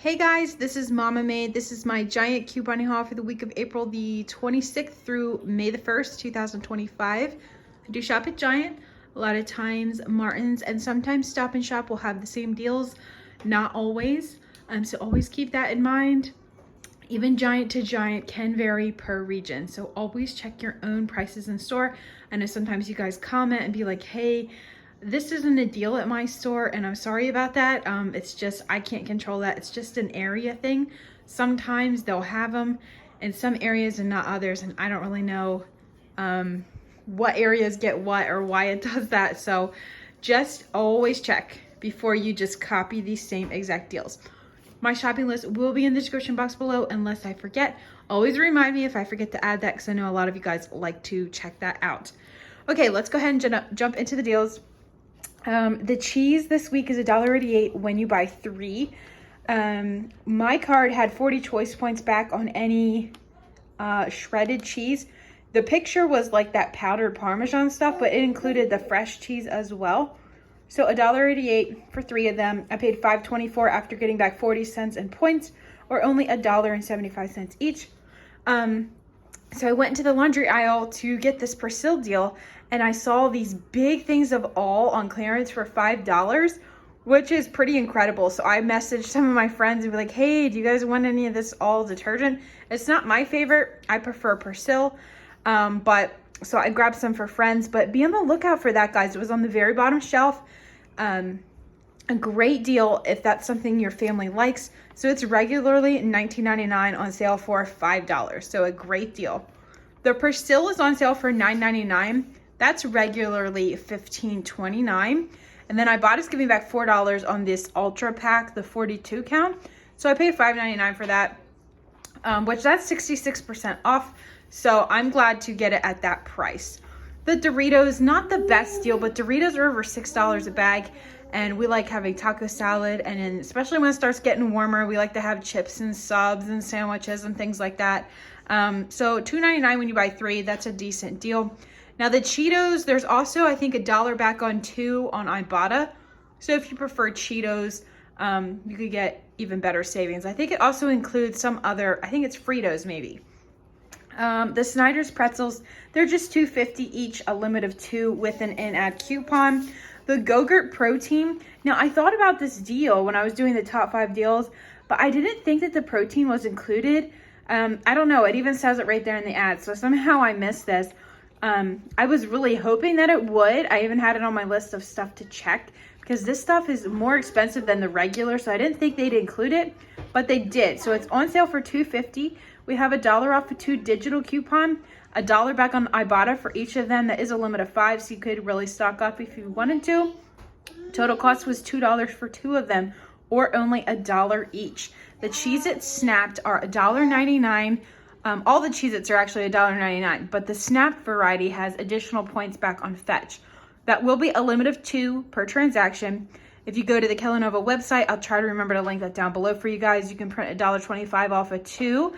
Hey guys, this is Mama Made. This is my giant couponing haul for the week of April the 26th through May the 1st, 2025. I do shop at Giant. A lot of times Martin's and sometimes Stop and Shop will have the same deals. Not always. So always keep that in mind. Even Giant to Giant can vary per region. So always check your own prices in store. I know sometimes you guys comment and be like, hey, this isn't a deal at my store and I'm sorry about that. It's just, I can't control that. It's just an area thing. Sometimes they'll have them in some areas and not others, and I don't really know what areas get what or why it does that. So just always check before you just copy these same exact deals. My shopping list will be in the description box below unless I forget. Always remind me if I forget to add that because I know a lot of you guys like to check that out. Okay, let's go ahead and jump into the deals. The cheese this week is $1.88 when you buy 3. My card had 40 choice points back on any shredded cheese. The picture was like that powdered Parmesan stuff, but it included the fresh cheese as well. So $1.88 for 3 of them. I paid $5.24 after getting back 40 cents in points, or only $1.75 each. So I went into the laundry aisle to get this Persil deal, and I saw these big things of all on clearance for $5, which is pretty incredible. So I messaged some of my friends and be like, hey, do you guys want any of this all detergent? It's not my favorite. I prefer Persil. But so I grabbed some for friends, but be on the lookout for that, guys. It was on the very bottom shelf. A great deal if that's something your family likes. So it's regularly $19.99 on sale for $5. So a great deal. The Persil is on sale for $9.99. That's regularly $15.29. And then I bought is giving back $4 on this Ultra Pack, the 42 count. So I paid $5.99 for that, which that's 66% off. So I'm glad to get it at that price. The Doritos, not the best deal, but Doritos are over $6 a bag. And we like having taco salad, and then especially when it starts getting warmer, we like to have chips and subs and sandwiches and things like that. So $2.99 when you buy 3, that's a decent deal. Now the Cheetos, there's also I think $1 back on 2 on Ibotta. So if you prefer Cheetos, you could get even better savings. I think it also includes some other, I think it's Fritos maybe. The Snyder's pretzels, they're just $2.50 each, a limit of 2 with an in-ad coupon. The Gogurt protein. Now, I thought about this deal when I was doing the top 5 deals, but I didn't think that the protein was included. I don't know. It even says it right there in the ad. So somehow I missed this. I was really hoping that it would. I even had it on my list of stuff to check because this stuff is more expensive than the regular. So I didn't think they'd include it, but they did. So it's on sale for $2.50. We have $1 off a 2 digital coupon. $1 back on Ibotta for each of them. That is a limit of 5, so you could really stock up if you wanted to. Total cost was $2 for 2 of them, or only $1 each. The Cheez-Its Snapped are $1.99. All the Cheez-Its are actually $1.99, but the Snapped variety has additional points back on Fetch. That will be a limit of 2 per transaction. If you go to the Kellanova website, I'll try to remember to link that down below for you guys. You can print $1.25 off of 2.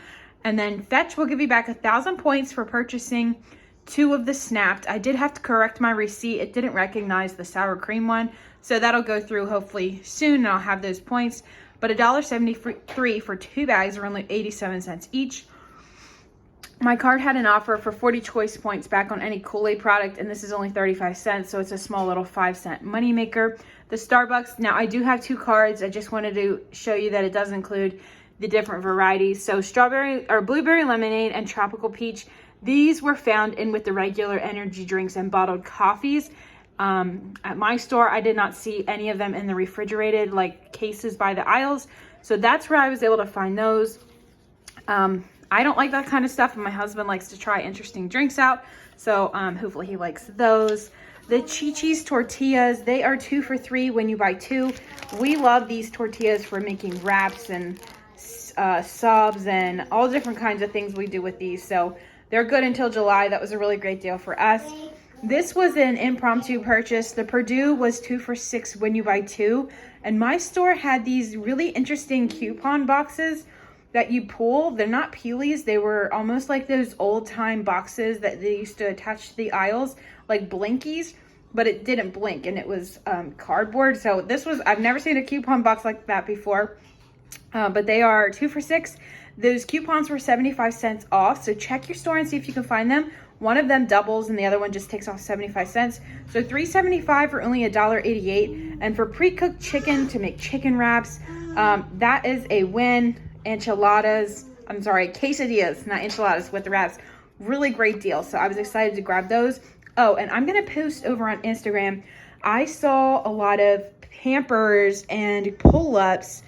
And then Fetch will give you back 1,000 points for purchasing 2 of the Snapped. I did have to correct my receipt. It didn't recognize the sour cream one. So that'll go through hopefully soon and I'll have those points. But $1.73 for 2 bags are only 87 cents each. My card had an offer for 40 choice points back on any Koolaid product, and this is only 35 cents. So it's a small little 5-cent moneymaker. The Starbucks, now I do have 2 cards. I just wanted to show you that it does include the different varieties. So strawberry or blueberry lemonade and tropical peach, these were found in with the regular energy drinks and bottled coffees. At my store, I did not see any of them in the refrigerated like cases by the aisles. So that's where I was able to find those. I don't like that kind of stuff, and my husband likes to try interesting drinks out. So hopefully he likes those. The Chichi's tortillas, they are 2 for 3 when you buy 2. We love these tortillas for making wraps and subs and all different kinds of things we do with these. So they're good until July. That was a really great deal for us. This was an impromptu purchase. The Purdue was 2 for 6 when you buy 2. And my store had these really interesting coupon boxes that you pull. They're not peelies. They were almost like those old time boxes that they used to attach to the aisles, like blinkies, but it didn't blink and it was cardboard. So this was, I've never seen a coupon box like that before. but they are 2 for $6. Those coupons were 75 cents off, so check your store and see if you can find them. One of them doubles and the other one just takes off 75 cents. So $3.75 for only $1.88. And for pre-cooked chicken to make chicken wraps, that is a win. Enchiladas, I'm sorry, quesadillas, not enchiladas, with the wraps. Really great deal. So I was excited to grab those. Oh, and I'm going to post over on Instagram. I saw a lot of Pampers and pull-ups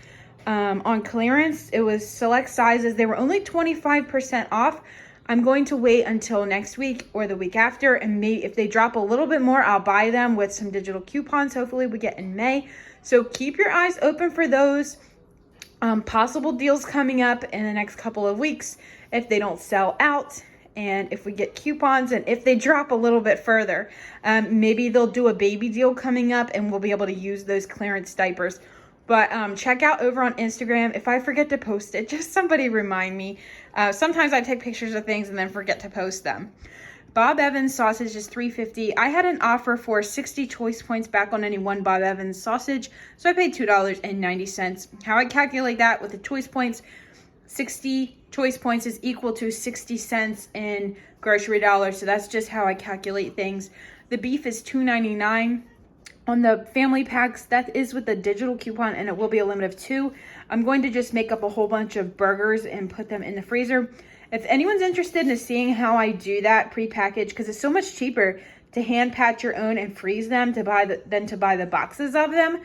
on clearance. It was select sizes. They were only 25% off. I'm going to wait until next week or the week after, and maybe if they drop a little bit more, I'll buy them with some digital coupons. Hopefully we get in May. So keep your eyes open for those possible deals coming up in the next couple of weeks if they don't sell out, and if we get coupons, and if they drop a little bit further. Maybe they'll do a baby deal coming up and we'll be able to use those clearance diapers. But check out over on Instagram. If I forget to post it, just somebody remind me. Sometimes I take pictures of things and then forget to post them. Bob Evans sausage is $3.50. I had an offer for 60 choice points back on any one Bob Evans sausage, so I paid $2.90. How I calculate that with the choice points, 60 choice points is equal to 60 cents in grocery dollars. So that's just how I calculate things. The beef is $2.99. On the family packs, that is with the digital coupon, and it will be a limit of 2. I'm going to just make up a whole bunch of burgers and put them in the freezer. If anyone's interested in seeing how I do that pre-packaged, because it's so much cheaper to hand patch your own and freeze them than to buy the boxes of them.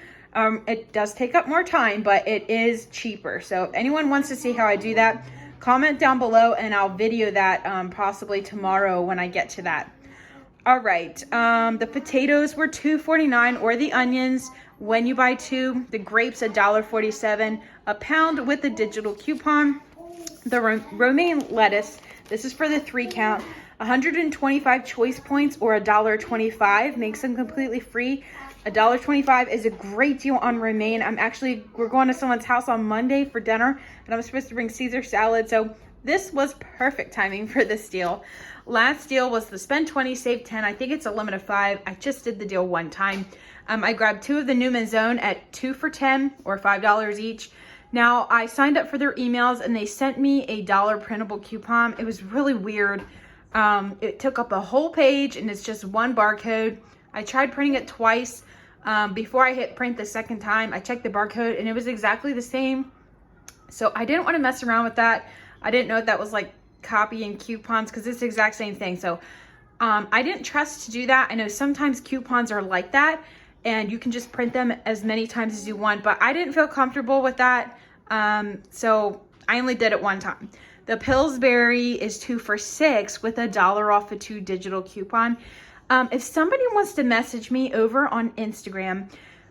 It does take up more time, but it is cheaper. So if anyone wants to see how I do that, comment down below and I'll video that possibly tomorrow when I get to that. All right, the potatoes were $2.49, or the onions, when you buy 2. The grapes, $1.47 a pound with the digital coupon. The romaine lettuce, this is for the 3 count, 125 choice points, or $1.25, makes them completely free. $1.25 is a great deal on romaine. We're going to someone's house on Monday for dinner, and I'm supposed to bring Caesar salad, so this was perfect timing for this deal. Last deal was the spend 20, save 10. I think it's a limit of 5. I just did the deal one time. I grabbed 2 of the Newman's Zone at 2 for $10, or $5 each. Now, I signed up for their emails and they sent me a $1 printable coupon. It was really weird. It took up a whole page and it's just one barcode. I tried printing it twice. Before I hit print the second time, I checked the barcode and it was exactly the same. So I didn't want to mess around with that. I didn't know if that was like copying coupons, because it's the exact same thing. So I didn't trust to do that. I know sometimes coupons are like that and you can just print them as many times as you want, but I didn't feel comfortable with that. So I only did it one time. The Pillsbury is 2 for $6 with $1 off a 2 digital coupon. If somebody wants to message me over on Instagram,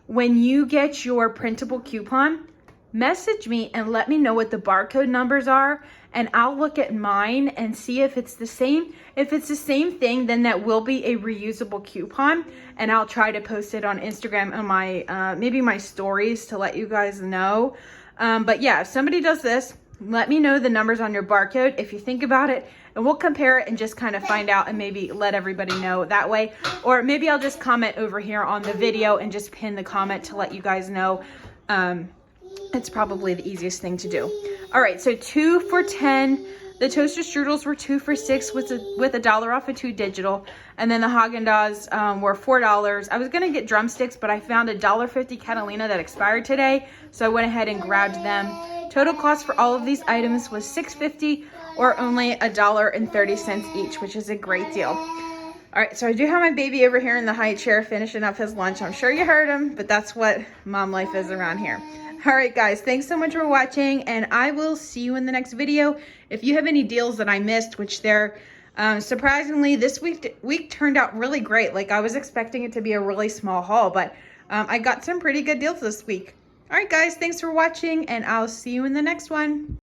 when you get your printable coupon, message me and let me know what the barcode numbers are, and I'll look at mine and see if it's the same. If it's the same thing, then that will be a reusable coupon, and I'll try to post it on Instagram and my maybe my stories to let you guys know. But yeah, if somebody does this, let me know the numbers on your barcode if you think about it, and we'll compare it and just kind of find out and maybe let everybody know that way. Or maybe I'll just comment over here on the video and just pin the comment to let you guys know. It's probably the easiest thing to do. All right, so 2 for $10. The toaster strudels were 2 for $6 with $1 off a 2 digital. And then the Haagen-Dazs were $4. I was gonna get drumsticks, but I found a $1.50 Catalina that expired today, so I went ahead and grabbed them. Total cost for all of these items was $6.50, or only $1.30 each, which is a great deal. All right, so I do have my baby over here in the high chair finishing up his lunch. I'm sure you heard him, but that's what mom life is around here. All right, guys, thanks so much for watching, and I will see you in the next video. If you have any deals that I missed, which they're surprisingly, this week turned out really great. Like, I was expecting it to be a really small haul, but I got some pretty good deals this week. All right, guys, thanks for watching, and I'll see you in the next one.